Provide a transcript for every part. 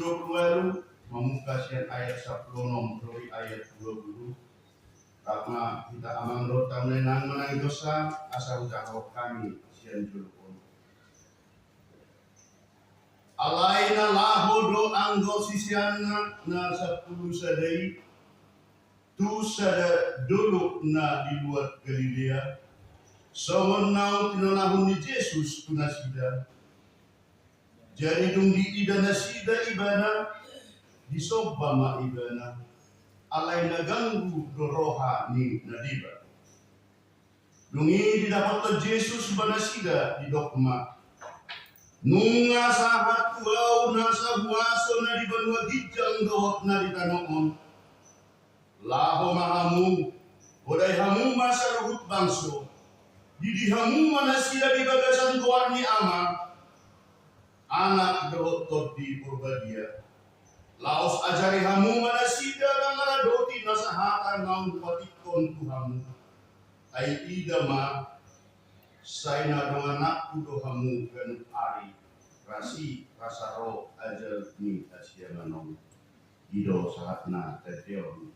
20 memungkasian ayat 10 dari ayat 20 karena kita amang rota menang dosa asal jauh kami sian julukun alaina lahodo anggo sisiana na 10 sadai tu sada dulu na dibuat Galilea sawenau tinalahun ni Yesus tunasida jadi dung di ida nasida ibana disobama ibana alai naganggu doroha ni nadiba dungi didapat Yesus banasida di dokma nunga sahat wau nasa buaso na di banua gijang dohot na di tanoon laho mahamu odai hamu masa ruhut bangso didi hamu manasida di bagasan goarni ama anak dohot di purbadia laos ajari hamu manasida langara doti nasahatan mau patikon tuhamu ai idama saina donganak udo hamu ganut ari rasi rasaro ajal ni asia manong ido sahatna teteon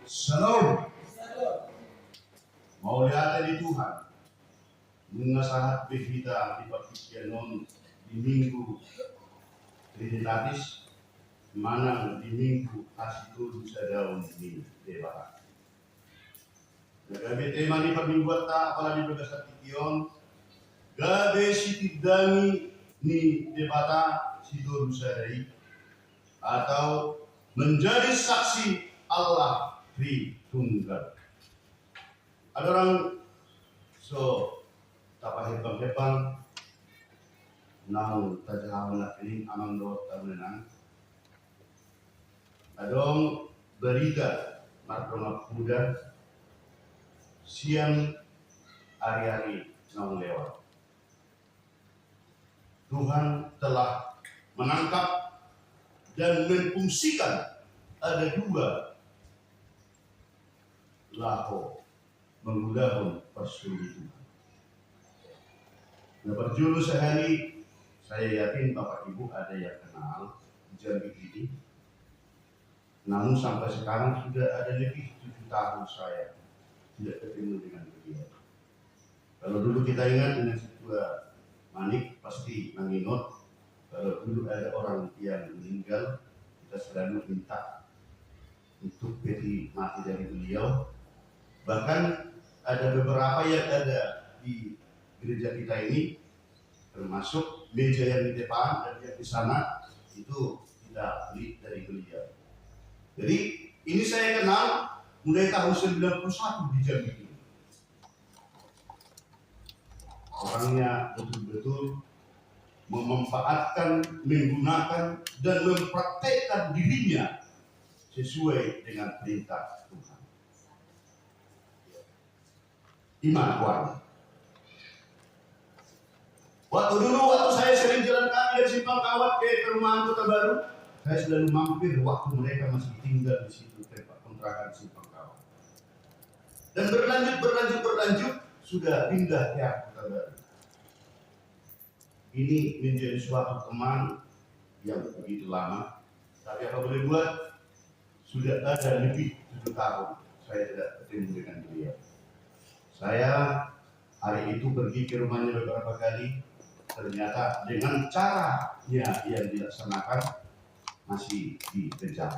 Shalom. Mau lihat di Tuhan mengasahat kita di Pakistan di minggu Trinitatis mana di minggu Asitul bisa daun di Dewa. Gabe tema di paminggu ta pala di Bagasat Kion gabe sitidani ni debata sido rusadai atau menjadi saksi Allah Tritunggal. Ada orang so tapah hebang namun tajahawan ini amang do tabenan. Adong berita martona kuda siang hari-hari nang lewat. Tuhan telah menangkap dan memfungsikan ada 2 laho mengudahun persulitan. Nah, berjulu sehari saya yakin Bapak Ibu ada yang kenal Jambi ini. Namun sampai sekarang sudah ada lebih 7 tahun saya tidak ketemu dengan beliau. Kalau dulu kita ingat dengan Ketua Manik pasti mengingat. Kalau dulu ada orang yang meninggal kita selalu minta untuk peti mati dari beliau. Bahkan ada beberapa yang ada di gereja kita ini, termasuk meja yang di depan dan yang di sana itu kita beli dari beliau. Jadi ini saya kenal mulai tahun 91 di Jambi ini. Orangnya betul-betul memanfaatkan, menggunakan dan mempraktekkan dirinya sesuai dengan perintah Tuhan. Iman kuat. Waktu saya sering jalan kaki dari Simpang Kawat ke perumahan Kota Baru, saya selalu mampir waktu mereka masih tinggal di situ tempat kontrakan Simpang Kawat. Dan berlanjut sudah pindah ke Kota Baru. Ini menjadi suatu teman yang begitu lama, tapi apa boleh buat, sudah ada lebih 7 tahun saya tidak ketemu dengan beliau. Saya hari itu pergi ke rumahnya beberapa kali, ternyata dengan caranya yang dilaksanakan masih dikejar.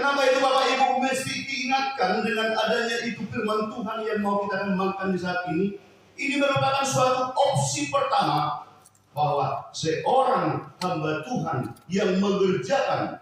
Kenapa itu Bapak Ibu mesti diingatkan dengan adanya itu firman Tuhan yang mau kita kembangkan di saat ini. Ini merupakan suatu opsi pertama bahwa seorang hamba Tuhan yang mengerjakan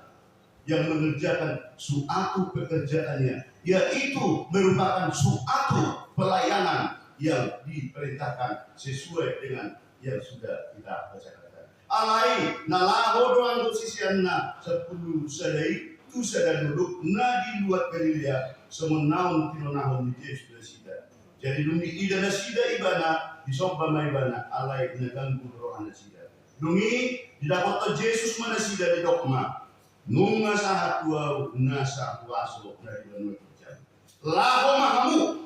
suatu pekerjaannya, yaitu merupakan suatu pelayanan yang diperintahkan sesuai dengan yang sudah kita bacakan. Alai nalaho doang sisianna 10 sadai tu sadar duduk na di luar Galilea semenaun tinonahon di Yesus Kristus. Jadi dungi ida nasida ibana disobba maibana alai nagang roh anasida. Dungi didapat Yesus manasida di dokma. Nunga sahat wau nasa waso dari bangun kerja. Laho mahamu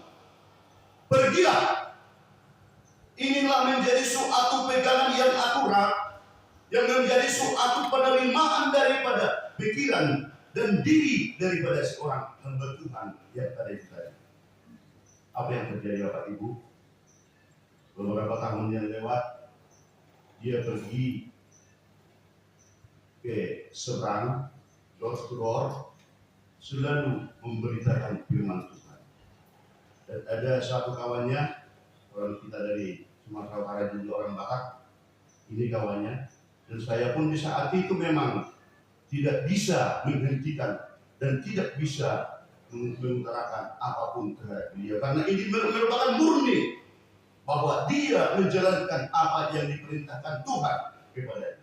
pergilah. Inilah menjadi suatu pegangan yang akurat, yang menjadi suatu penerimaan daripada pikiran dan diri daripada seorang hamba Tuhan yang ada di sana. Apa yang terjadi Bapak Ibu? Beberapa tahun yang lewat, dia pergi ke seberang, door to door, selalu memberitakan firman Tuhan. Dan ada satu kawannya, orang kita dari Sumatera Utara juga orang Batak, ini kawannya. Dan saya pun di saat itu memang tidak bisa menghentikan dan tidak bisa mengutarakan apapun terhadap beliau, karena ini merupakan murni bahwa dia menjalankan apa yang diperintahkan Tuhan kepadanya.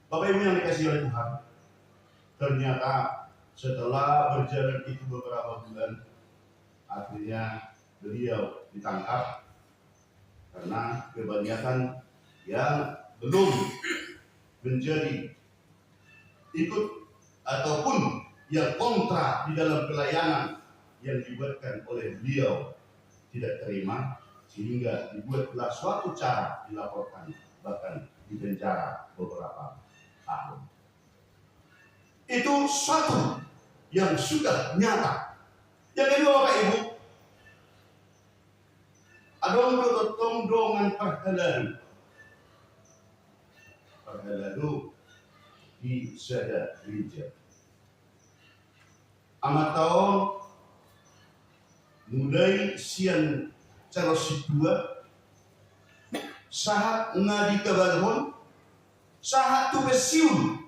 Bapak Ibu yang dikasihi oleh Tuhan, ternyata setelah berjalan itu beberapa bulan, akhirnya beliau ditangkap karena kebanyakan yang belum menjadi ikut ataupun yang kontra di dalam pelayanan yang dibuatkan oleh beliau tidak terima, sehingga dibuatlah suatu cara dilaporkan, bahkan dipenjara beberapa tahun. Itu suatu yang sudah nyata. Yang kedua Bapak Ibu, adong tongdongan perhalalu di sada gereja. Amat tahun mulai siang caros dua sahat ngadi kabalhon sahat tu besiun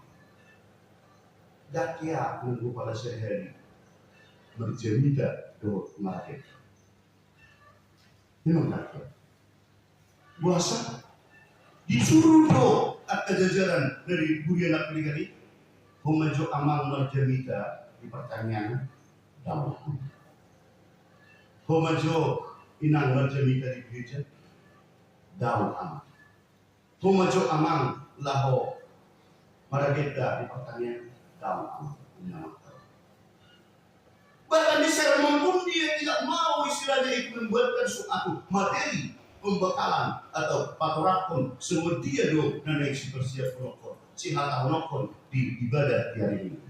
dakia nunggu pada sehari berjemida do market. Memang dakia puasa disuruh do atas jajaran dari Budiana Peligari memejo amang berjemida di pertanyaan daun. Homajo inang berjemita di gereja daun amang. Homajo amang laho marageda di pertanyaan daun amang. Bahkan di sermon pun dia tidak mau istilahnya itu membuatkan suatu materi pembekalan atau patorakon semua dia do naik si bersiap penokon si hatahonokon di ibadah di hari ini.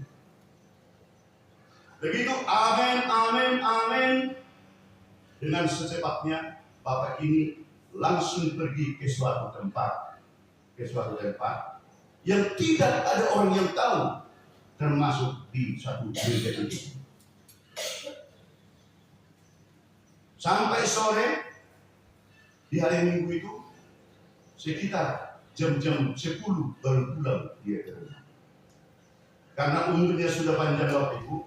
Begitu amin. Dengan secepatnya Bapak ini langsung pergi ke suatu tempat yang tidak ada orang yang tahu, termasuk di satu gereja itu. Sampai sore di hari Minggu itu sekitar jam-jam 10 baru pulang dia ke rumah. Karena umurnya sudah panjang Bapak Ibu.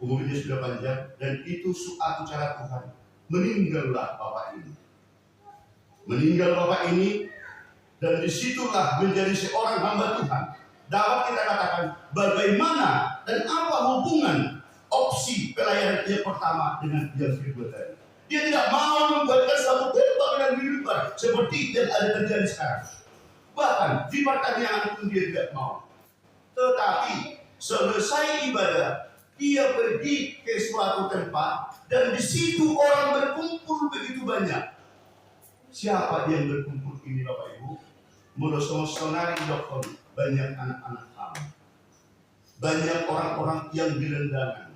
Umurnya sudah panjang dan itu suatu cara Tuhan. Meninggallah Bapak ini dan disitulah menjadi seorang hamba Tuhan. Dapat kita katakan bagaimana dan apa hubungan opsi pelayanan yang pertama dengan yang kedua tadi. Dia tidak mau membuatkan suatu kebanggaan kehidupan seperti yang ada terjadi sekarang. Bahkan di pertanyaan pun dia tidak mau. Tetapi selesai ibadah, dia pergi ke suatu tempat dan di situ orang berkumpul begitu banyak. Siapa yang berkumpul ini Bapak Ibu? Molosonari dokon, banyak anak-anak kami, banyak orang-orang yang gelendangan,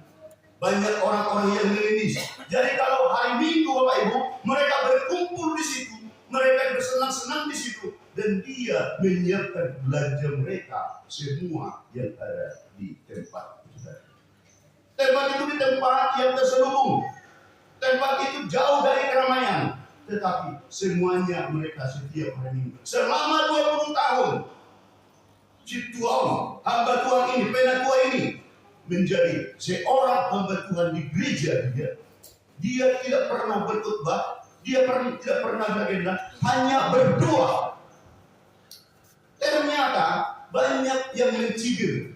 banyak orang-orang yang mengemis. Jadi kalau hari Minggu Bapak Ibu, mereka berkumpul di situ, mereka bersenang-senang di situ. dan Dia menyiapkan belanja mereka semua yang ada di tempat itu. Tempat itu di tempat yang terselubung, tempat itu jauh dari keramaian, tetapi semuanya mereka setiap hari Minggu selama 20 tahun. Si Tuhan, hamba Tuhan ini, penatua ini menjadi seorang hamba Tuhan di gereja dia. Dia tidak pernah berkhotbah, dia tidak pernah beragenda, hanya berdoa. Ternyata banyak yang mencibir,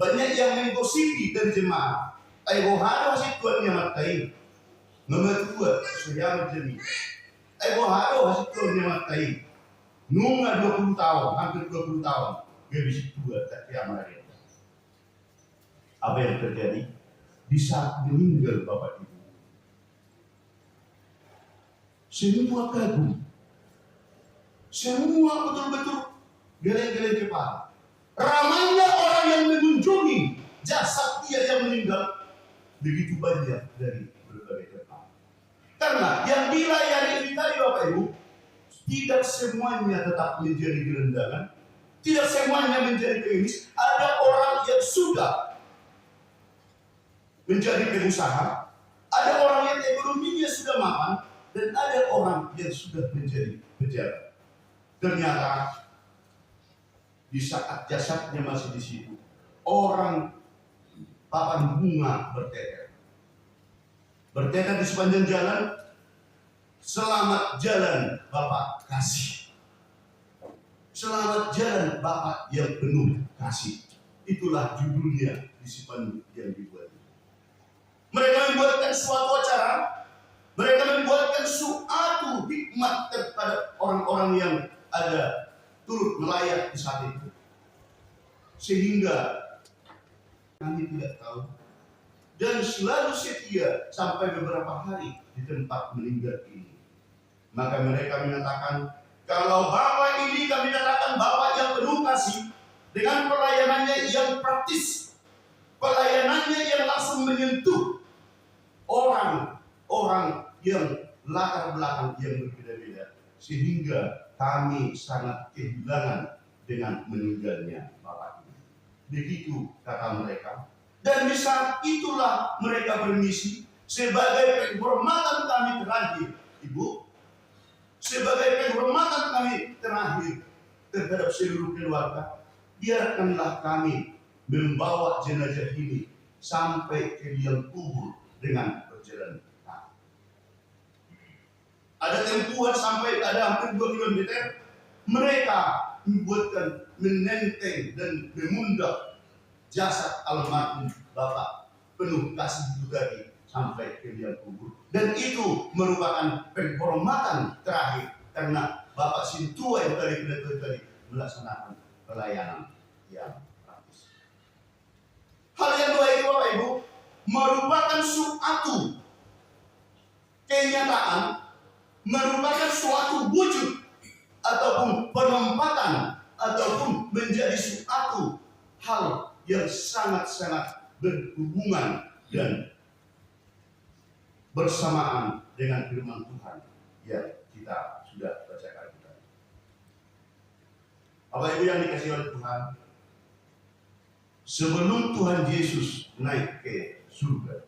banyak yang menggosipi dari jemaat. Ayo harus si Tuhan yang matai, ngemetua sudah menjadi. Ayo harus si Tuhan yang matai, nunga 20 tahun, hampir 20 tahun, gak bisa tua tak kiamat. Apa yang terjadi di saat meninggal Bapak Ibu? Semua kagum, semua betul-betul geleng-geleng kepala. Ramainya orang yang mengunjungi jasad dia yang meninggal begitu banyak dari berbagai tempat. Karena yang dilayani ini tadi Bapak Ibu, tidak semuanya tetap menjadi gerendangan, tidak semuanya menjadi pengemis. Ada orang yang sudah menjadi pengusaha, ada orang yang ekonominya sudah mapan, dan ada orang yang sudah menjadi pejabat. Ternyata di saat jasadnya masih di situ, orang papan bunga bertekad di sepanjang jalan. Selamat jalan Bapak kasih, selamat jalan Bapak yang penuh kasih. Itulah judulnya di spanduk yang dibuat. Mereka membuatkan suatu acara, mereka membuatkan suatu hikmat kepada orang-orang yang ada turut melayat di saat itu, sehingga kami tidak tahu dan selalu setia sampai beberapa hari di tempat meninggal ini. Maka mereka mengatakan, kalau Bapak ini kami katakan Bapak yang penuh kasih, dengan pelayanannya yang praktis, pelayanannya yang langsung menyentuh orang-orang yang latar belakang yang berbeda-beda, sehingga kami sangat kehilangan dengan meninggalnya Bapak ini. Begitu kata mereka. Dan di saat itulah mereka bermisi sebagai penghormatan kami terakhir, Ibu, sebagai penghormatan kami terakhir terhadap seluruh keluarga, biarkanlah kami membawa jenazah ini sampai ke liang kubur dengan berjalan kaki. Ada tempuhan sampai ada hampir 2 kilometer. Mereka membuatkan menenteng dan memundak jasad almarhum Bapak penuh kasih itu tadi sampai ke liang kubur. Dan itu merupakan penghormatan terakhir karena Bapak Sintua yang tadi melaksanakan pelayanan yang praktis. Hal yang dua itu Bapak Ibu merupakan suatu kenyataan, merupakan suatu wujud ataupun penempatan ataupun menjadi suatu hal yang sangat-sangat berhubungan dan bersamaan dengan firman Tuhan yang kita sudah bacakan tadi. Bapak Ibu yang dikasihi oleh Tuhan, sebelum Tuhan Yesus naik ke surga,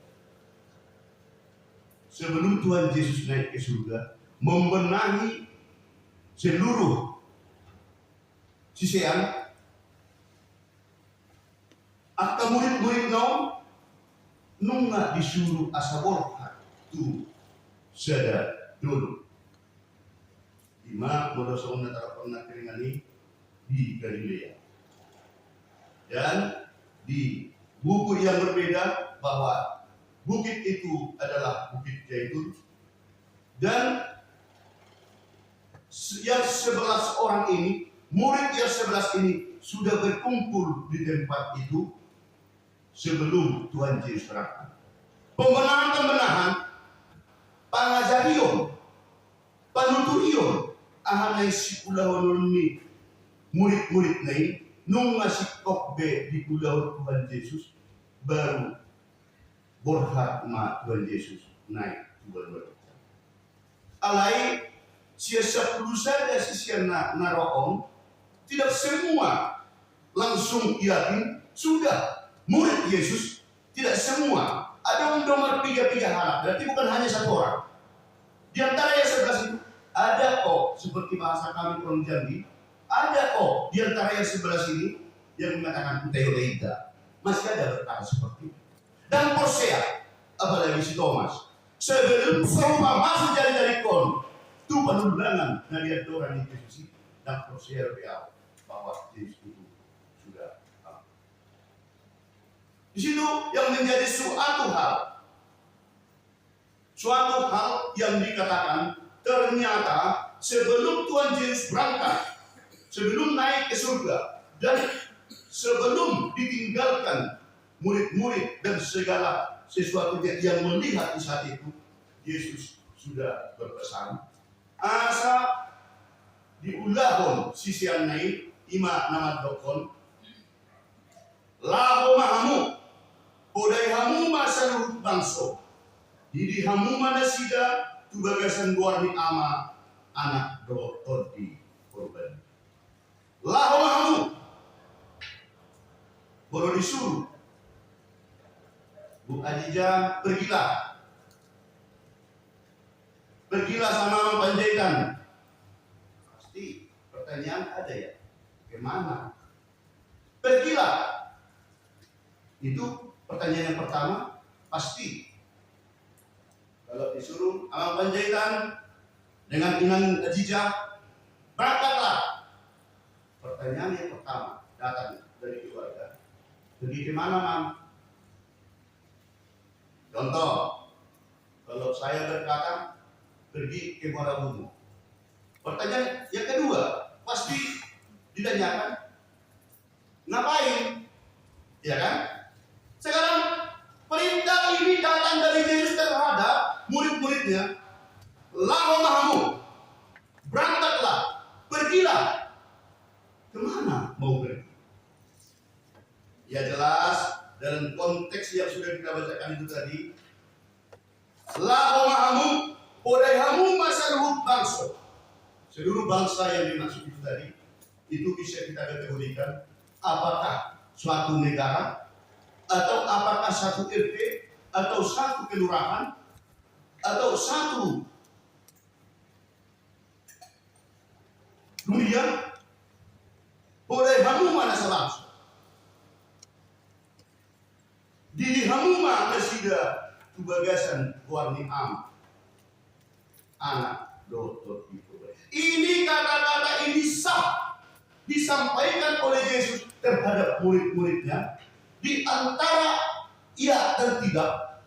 sebelum Tuhan Yesus naik ke surga, membenahi seluruh sisian, akka murid-murid nunga disuruh asaborha tu sada dulu. Ima modosa una tarapana keringani di Galilea. Dan di buku yang berbeda bahwa bukit itu adalah Bukit Zaitun, dan yang 11 orang ini, murid yang 11 ini sudah berkumpul di tempat itu sebelum Tuhan Yesus datang. Pembenahan-pembenahan, pangajarion, panuturion, ahanay sikulahon ni murid-murid na ini, nung nasikok be di pulau Tuhan Yesus, baru borhat ma Tuhan Yesus naik ke bulan. Alai siapa perlu saja sisian naroon, tidak semua langsung yakin sudah murid Yesus. Tidak semua. Ada nomor 3 harap. Berarti bukan hanya satu orang. Di antara yang 11 itu ada kok, seperti bahasa kami orang Jambi, ada kok di antara yang 11 ini yang mengatakan teoreita. Masih ada berkata seperti itu. Dan Persea, apalagi si Thomas, sebelum semua masuk dari kon, itu penundangan dari orang di Yesus dan Persea real bahwa Yesus itu sudah. Di situ yang menjadi suatu hal yang dikatakan ternyata sebelum Tuhan Yesus berangkat, sebelum naik ke surga, dan sebelum ditinggalkan murid-murid dan segala sesuatunya yang melihat di saat itu, Yesus sudah berpesan, asa diulahon sisian naik ima nama dokon, laho mahamu, podai hamu masa luhut bangso, didi hamu mana sida tu bagasan warni ama anak doktor di korban. Laho mahamu, baru disuruh, Bu Adija pergilah sama Panjaitan. Pasti pertanyaan ada ya, bagaimana? Pergilah. Itu pertanyaan yang pertama, pasti. Kalau disuruh sama Panjaitan dengan Inang Adija, berangkatlah. Pertanyaan yang pertama datang dari keluarga. Pergi ke mana, Mam? Contoh, kalau saya berkata pergi ke Muara Bumi. Pertanyaan yang kedua pasti ditanyakan, ngapain? Ya kan? Sekarang perintah ini datang dari Yesus terhadap murid-muridnya. Laho mahamu, berangkatlah, pergilah. Kemana mau pergi? Ya jelas dalam konteks yang sudah kita bacakan itu tadi. Laho mahamu, podai hamu masa luhut bangsa. Seluruh bangsa yang dimaksud itu tadi, itu bisa kita kategorikan apakah suatu negara, atau apakah satu RT, atau satu kelurahan, atau satu dunia. Podai hamu mana sebangsa. Di hamuma masida tu bagasan warni am anak dokter itu. Ini kata-kata ini sah disampaikan oleh Yesus terhadap murid-muridnya di antara iya dan tidak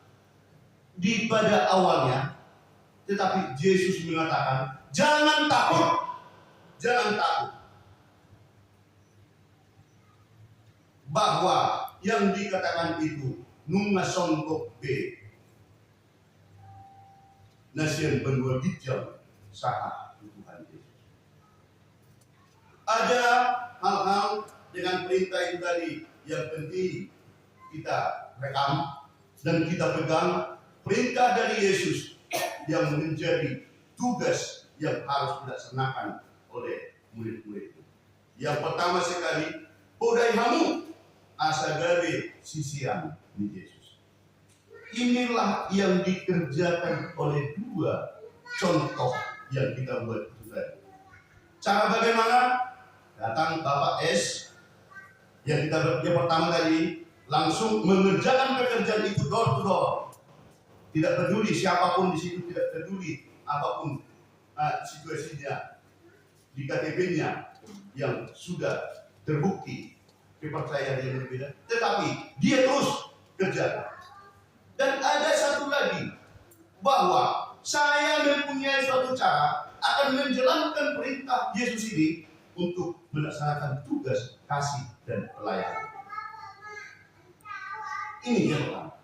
di pada awalnya, tetapi Yesus mengatakan jangan takut, bahwa yang dikatakan itu nunga songgok be nasian berdua dijam saat Tuhan Yesus. Ada hal-hal dengan perintah itu tadi yang penting kita rekam dan kita pegang, perintah dari Yesus yang menjadi tugas yang harus dilaksanakan oleh murid-murid itu. Yang pertama sekali, podai hamu asagari sisian di Yesus. Inilah yang dikerjakan oleh dua contoh yang kita buat itu tadi. Cara bagaimana? Datang Bapak S yang pertama tadi langsung mengerjakan pekerjaan itu door to door. Tidak peduli siapapun di situ, tidak peduli apapun situasinya di KTP-nya yang sudah terbukti kepercayaan yang berbeda, tetapi dia terus kerja. Dan ada satu lagi, bahwa saya mempunyai suatu cara akan menjalankan perintah Yesus ini untuk melaksanakan tugas kasih dan pelayanan. Ini yang pertama.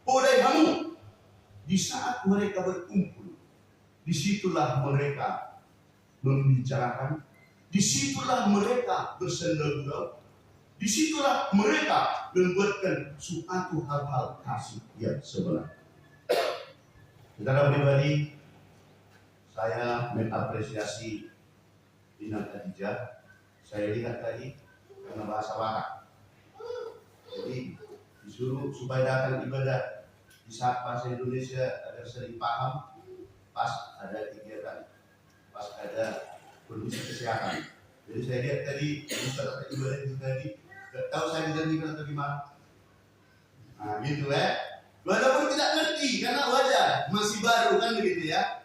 Podai hamu, di saat mereka berkumpul, disitulah mereka membicarakan, disitulah mereka bersenda-gurau, disitulah mereka membuatkan suatu hal-hal kasih yang sebenarnya. Saudara pribadi, Saya mengapresiasi Inang Khadijah. Saya lihat tadi karena bahasa Batak. Jadi disuruh supaya datang ibadah di saat bahasa Indonesia agar sering paham pas ada kegiatan, pas ada kondisi kesehatan. Jadi saya lihat tadi Ustaz ibadah itu tadi, gak tahu saya dijanjikan atau gimana. Nah gitu walaupun tidak ngerti karena wajar masih baru kan begitu ya.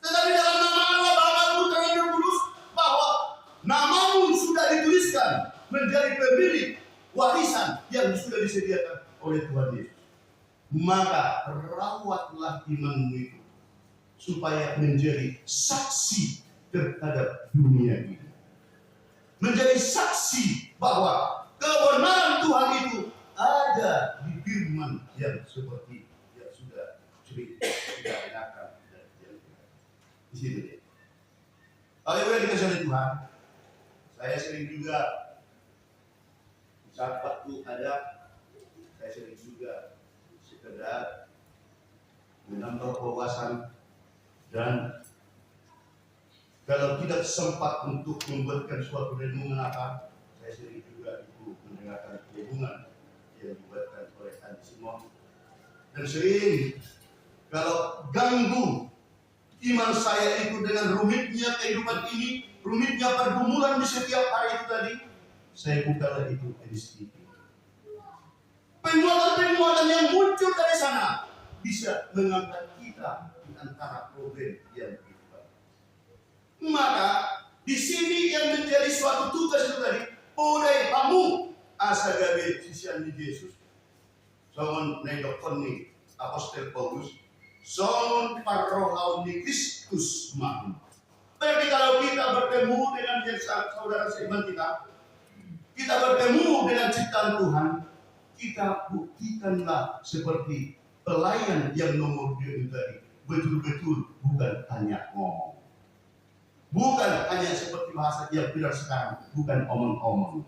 Tetapi dalam nama Allah Bapa Putra dan Roh Kudus bahwa namamu sudah dituliskan menjadi pemilik warisan yang sudah disediakan oleh Tuhan Yesus. Maka rawatlah imanmu itu supaya menjadi saksi terhadap dunia ini. Menjadi saksi bahwa kebenaran Tuhan itu ada di firman yang seperti yang sudah dengarkan dan di situ ya. Kalau yang dikasih oleh Tuhan, saya sering juga saat waktu ada, saya sering juga sekedar menambah wawasan dan kalau tidak sempat untuk membuatkan suatu renungan apa, saya sering juga itu mendengarkan renungan yang dibuatkan oleh Andi Simon. Dan sering kalau ganggu iman saya itu dengan rumitnya kehidupan ini, rumitnya pergumulan di setiap hari itu tadi, saya bukalah itu edisi. Penguatan-penguatan yang muncul dari sana bisa mengangkat kita di antara problem yang kita. Maka di sini yang menjadi suatu tugas itu tadi, oleh kamu asagabe sisian di Yesus, songon nedokon ni Apostel Paulus, songon parrohau ni Kristus mahum. Berarti kalau kita bertemu dengan saudara seiman kita bertemu dengan ciptaan Tuhan, kita buktikanlah seperti pelayan yang nomor 2 tadi, betul-betul bukan hanya ngomong. Bukan hanya seperti bahasa yang benar sekarang, bukan omong-omong,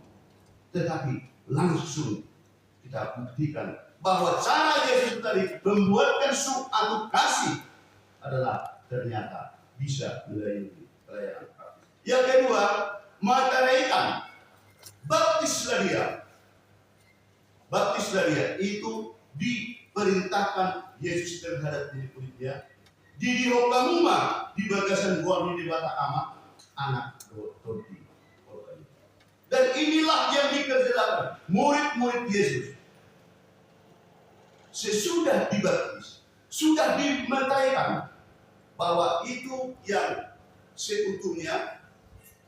tetapi langsung kita buktikan bahwa cara Yesus tadi membuatkan suatu kasih adalah ternyata bisa melayani pelayanan. Yang kedua, meteraikan, baptislah dia. Baptislah dia itu diperintahkan Yesus terhadap diri kulitnya. Di Rokamuma di bagasan buah di bata amat anak Roti. Dan inilah yang dikerjakan murid-murid Yesus. Sesudah dibaptis, sudah dimeteraikan bahwa itu yang seutuhnya,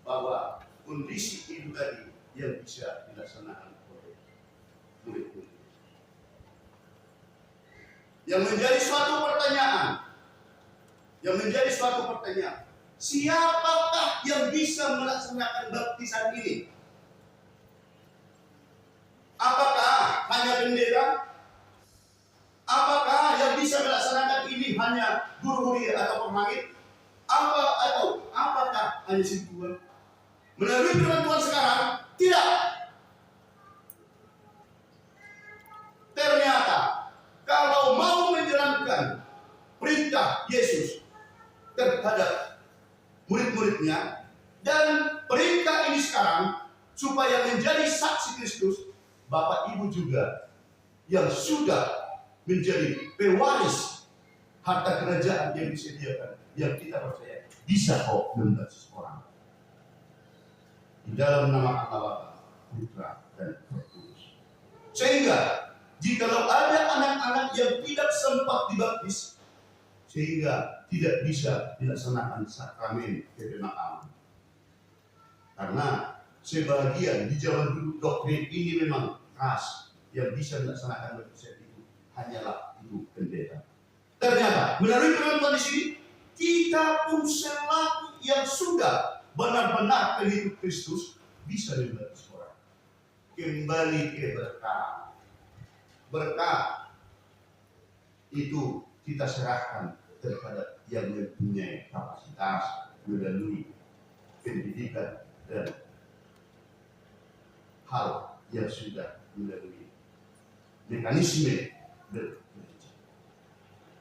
bahwa kondisi itu tadi yang bisa dilaksanakan oleh murid-murid. Yang menjadi suatu pertanyaan, siapakah yang bisa melaksanakan baptisan ini? Apakah hanya pendeta? Apakah yang bisa melaksanakan ini hanya guru huria atau pemangit? Apakah hanya si Tuhan? Melalui firman Tuhan sekarang, tidak. Ternyata kalau mau menjalankan perintah Yesus terhadap murid-muridnya, dan perintah ini sekarang supaya menjadi saksi Kristus, Bapak Ibu juga yang sudah menjadi pewaris harta kerajaan yang disediakan, yang kita percaya bisa kok membaptis orang di dalam nama Allah, Putra dan Roh Kudus. Sehingga jikalau ada anak-anak yang tidak sempat dibaptis, sehingga tidak bisa dilaksanakan sakramen kebemakan. Karena sebagian di zaman dulu doktrin ini memang keras, yang bisa dilaksanakan baptisan itu hanyalah ibu pendeta. Ternyata melalui firman Tuhan di sini, kita pun selaku yang sudah benar-benar pengikut Kristus bisa dibaptis orang. Kembali ke berkat. Berkat itu kita serahkan terhadap yang mempunyai kapasitas melalui pendidikan dan hal yang sudah melalui mekanisme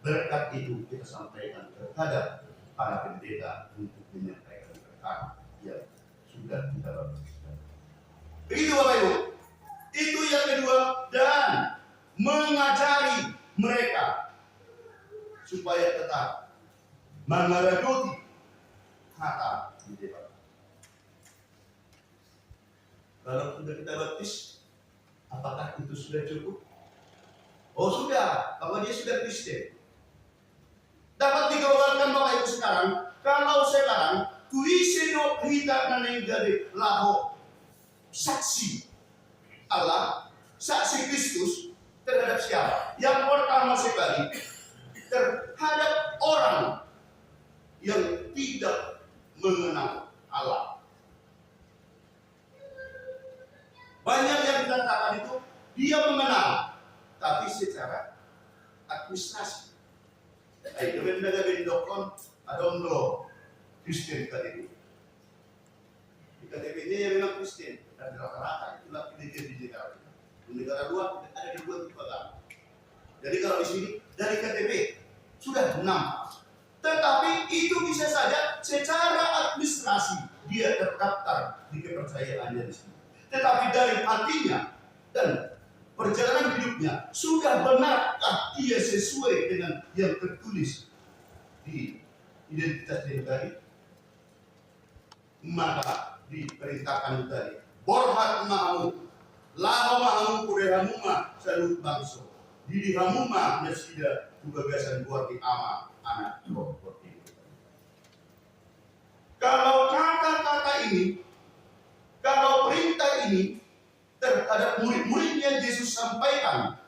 berkat itu kita sampaikan terhadap para pendeta untuk menyampaikan perkara yang sudah kita baptiskan. Begitu Bapak Ibu. Itu yang kedua, dan mengajari mereka supaya tetap mengeruti kata debat. Kalau sudah kita baptis, apakah itu sudah cukup? Oh sudah, bahwa dia sudah Kristen. Dapat dikeluarkan Bapak Ibu sekarang, kalau sekarang tuiseno kita nanenggade laho saksi Allah, saksi Kristus terhadap siapa? Yang pertama sekali terhadap orang yang tidak mengenal Allah. Banyak yang dikatakan itu dia mengenal, tapi secara administrasi. Ay, gawin na gawin dokon, adong lo, Kristen KTP. Di KTP niya yung mga Kristen, dan rata-rata itulah pinigil di negara kita. Di negara luar ada di dua tipe agama. Jadi kalau di sini dari KTP sudah 6. Tetapi itu bisa saja secara administrasi dia terdaftar di kepercayaannya di sini. Tetapi dari hatinya dan perjalanan hidupnya sudah benarkah dia sesuai dengan yang tertulis di identitas dia tadi? Maka diperintahkan tadi, borhat ma'amu, lama ma'amu kurehamuma salut bangso, didihamuma nasida tugagasan buat di ama anak roh. Kalau kata-kata ini, kalau perintah ini terhadap murid-murid yang Yesus sampaikan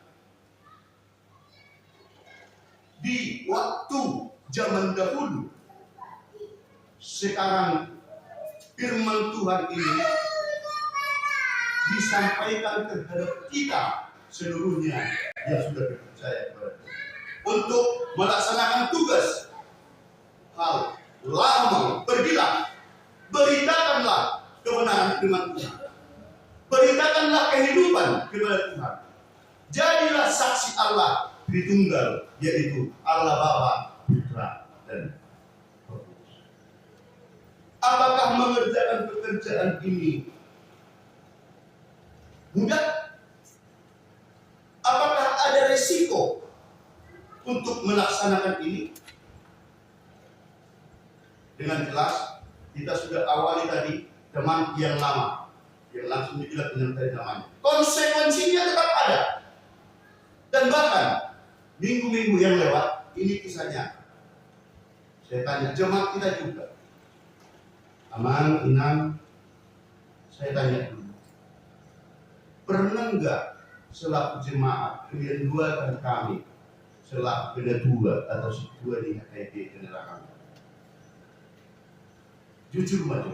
di waktu zaman dahulu, sekarang firman Tuhan ini disampaikan terhadap kita seluruhnya yang sudah percaya kepada Tuhan untuk melaksanakan tugas. Hal lama, pergilah, beritakanlah kebenaran firman Tuhan. Beritakanlah kehidupan kepada Tuhan. Jadilah saksi Allah Tritunggal, yaitu Allah Bapa, Putra, dan Roh Kudus. Apakah mengerjakan pekerjaan ini mudah? Apakah ada resiko untuk melaksanakan ini? Dengan jelas kita sudah awali tadi teman yang lama, yang langsung dijelaskan dengan tadi namanya. Konsekuensinya tetap ada. Dan bahkan minggu-minggu yang lewat ini kisahnya. Saya tanya jemaat kita juga. Aman, Inang, saya tanya dulu. Pernah enggak selaku jemaat kalian duakan kami selaku kedua atau sedua di HKP penerangan? Jujur saja.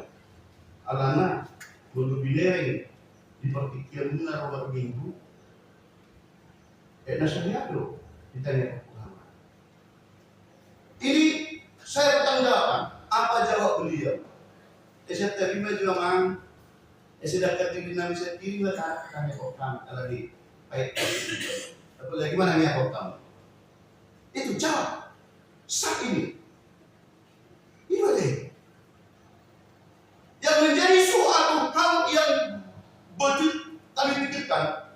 Alana untuk binereng di pertikian benar nomor minggu. Nasihatnya dulu ditanya ulama. Ini saya bertanggapan apa jawab beliau? Saya terima juga mang. Saya dapat dinami saya kiri lah tanya kok kamu lagi baik. Apalagi mana nih kok kamu? Itu jawab saat ini. Ini deh. Yang menjadi suatu hal yang betul kami pikirkan,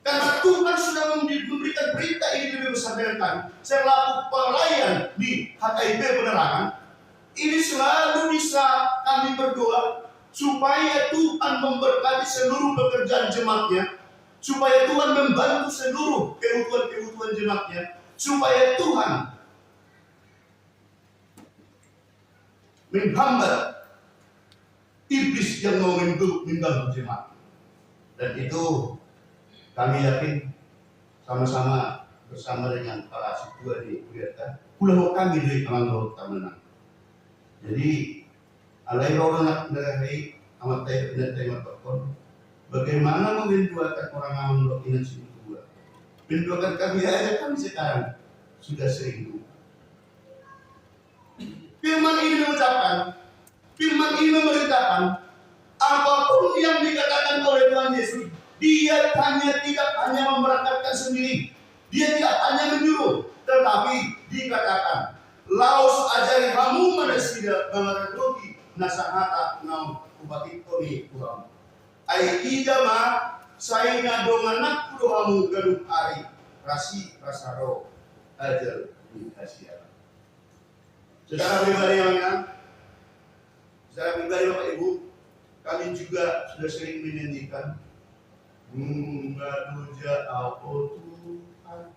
karena Tuhan sudah memberikan berita ini lebih besar dari kami. Selaku pelayan di HKIP Penerangan, ini selalu bisa kami berdoa supaya Tuhan memberkati seluruh pekerjaan jemaatnya, supaya Tuhan membantu seluruh kebutuhan jemaatnya, supaya Tuhan menghambat iblis yang mau mengganggu jemaat. Dan itu kami yakin sama-sama bersama dengan para sidua di Kuriata pulau kami dari Kamanggo Tamenang. Jadi alai orang dari amat tayar tokon bagaimana membentuakan orang Kamanggo ini sidua. Bentuakan kami aja kami sekarang sudah sering. Firman ini mengucapkan, firman ini memerintahkan apapun yang dikatakan oleh Tuhan Yesus, dia tidak hanya memberangkatkan sendiri, dia tidak hanya menyuruh, tetapi dikatakan Laos ajari hamu mana sida mangaradoki nasahata naon ubati koni kurang. Ai ida ma saina donganak kudo hamu gaduh ari rasi rasaro ajar di Asia. Saudara pribadi yang secara pribadi Bapak Ibu, kami juga sudah sering menyanyikan Gaduja Ao Tuhan.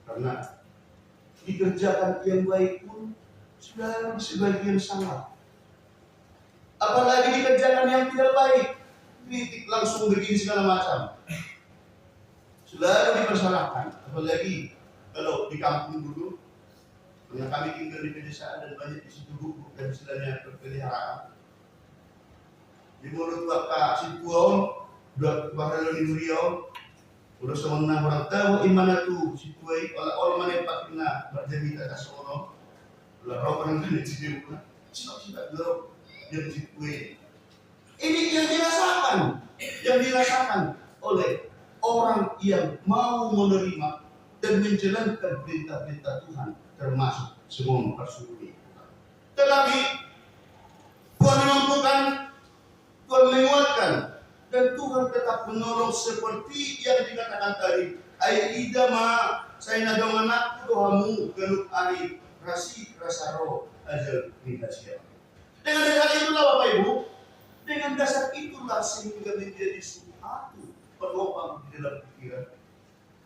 Karena dikerjakan yang baik pun sudah sebagian salah. Apalagi dikerjakan yang tidak baik, kritik langsung begini segala macam. Selalu dipersalahkan. Apalagi kalau di kampung dulu, karena kami tinggal di pedesaan dan banyak di situ guguk dan istilahnya berpeliharaan. Di mulut Bapak Situon, udah bakal di Uriau, udah semenang orang tahu imana tu Situai, orang mana yang pakina berjadi kata seorang, udah roh orang kan di sini pun, siapa gerok yang Situai. Ini yang dirasakan oleh orang yang mau menerima dan menjalankan perintah-perintah Tuhan, termasuk semua mempersulit. Tetapi Tuhan memampukan, Tuhan menguatkan, dan Tuhan tetap menolong seperti yang dikatakan tadi. Aida ma saya nadong anak Tuhanmu gelup ari rasi rasaro ajal minasya. Dengan dasar itulah Bapak Ibu, dengan dasar itulah sehingga menjadi suatu penopang di dalam pikiran.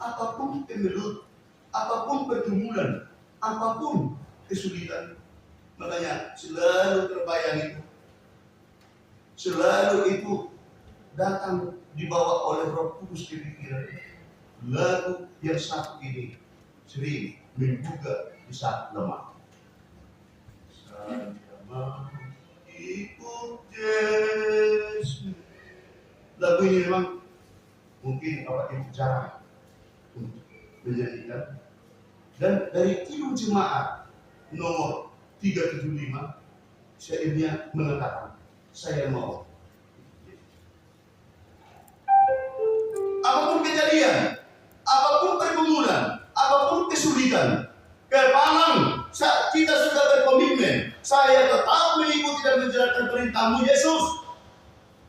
Apapun kemelut, apapun pergumulan, apapun kesulitan, makanya selalu terbayang itu, selalu itu datang dibawa oleh Roh Kudus ke pikiran. Lagu yang satu ini sering menggugah di saat lemah. Saya mau ikut Yesus. Lagu ini memang mungkin Bapak Ibu jarang untuk menyanyikan. Dan dari Kidung Jemaat nomor 375, syairnya mengatakan, saya mau. Apapun kejadian, apapun pergumulan, apapun kesulitan, kepalang saat kita sudah berkomitmen, saya tetap mengikuti dan menjalankan perintah-Mu Yesus.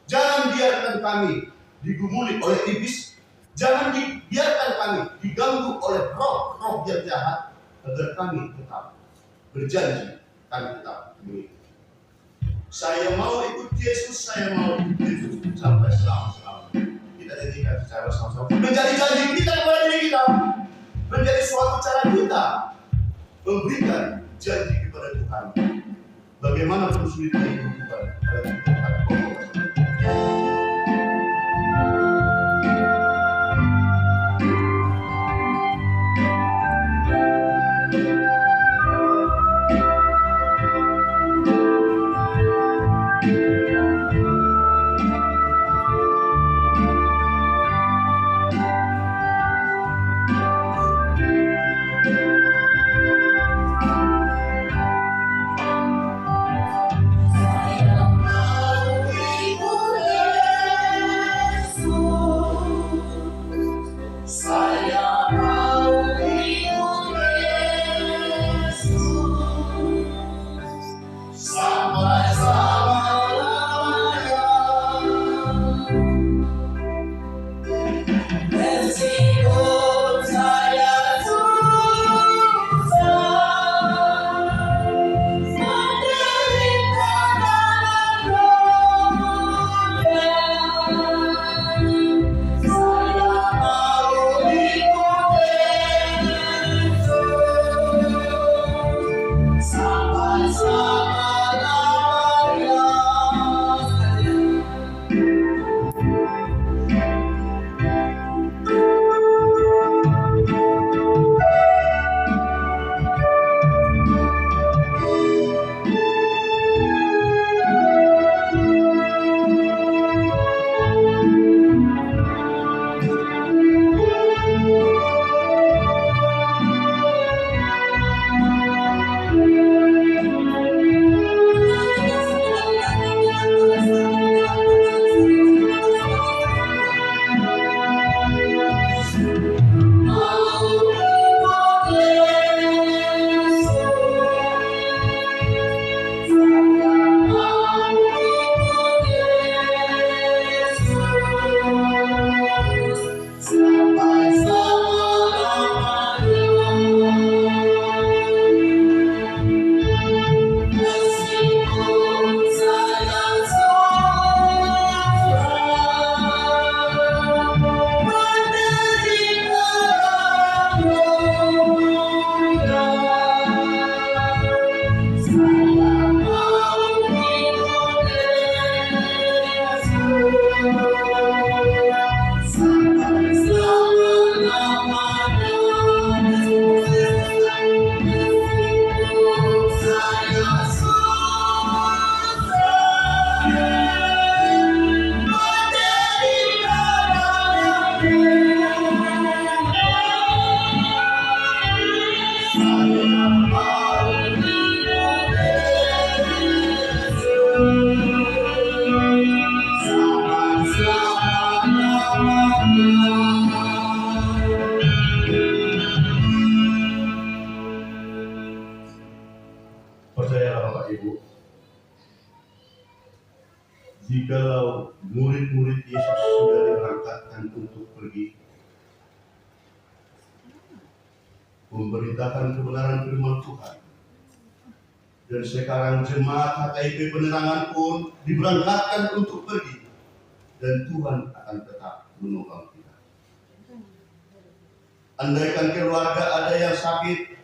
Jangan biarkan kami digumuli oleh iblis. Jangan dibiarkan kami diganggu oleh roh-roh yang jahat, agar kami tetap berjanji, kami tetap mengikuti. Saya mau ikut Yesus, saya mau ikut Yesus sampai selama-lamanya. Kita jadikan secara sama-sama menjadi janji kita kepada diri kita, menjadi suatu cara kita memberikan janji kepada Tuhan. Bagaimana kesulitan itu Tuhan pada Tuhan. Saya mau ikut jikalau murid-murid Yesus sudah diberangkatkan untuk pergi memberitakan kebenaran firman Tuhan, dan sekarang jemaat HKIP Penerangan pun diberangkatkan untuk pergi, dan Tuhan akan tetap menolong kita. Andaikan keluarga ada yang sakit,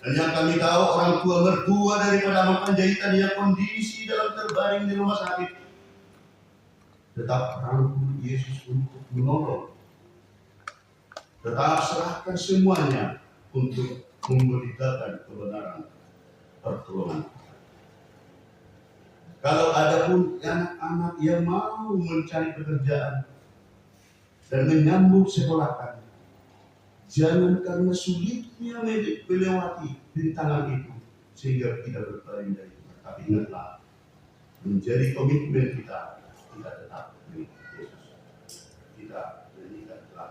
dan yang kami tahu orang tua mertua daripada Ahmad Panjaitan yang kondisi dalam terbaring di rumah sakit, tetap rangkul Yesus untuk menolong. Tetap serahkan semuanya untuk memberitakan kebenaran pertolongan. Kalau ada pun anak-anak yang mau mencari pekerjaan dan menyambung sekolah kami, jangan karena sulitnya melewati rintangan itu sehingga tidak berpaling dari Tuhan. Tapi ingatlah, menjadi komitmen kita tetap mengikuti Yesus. Kita telah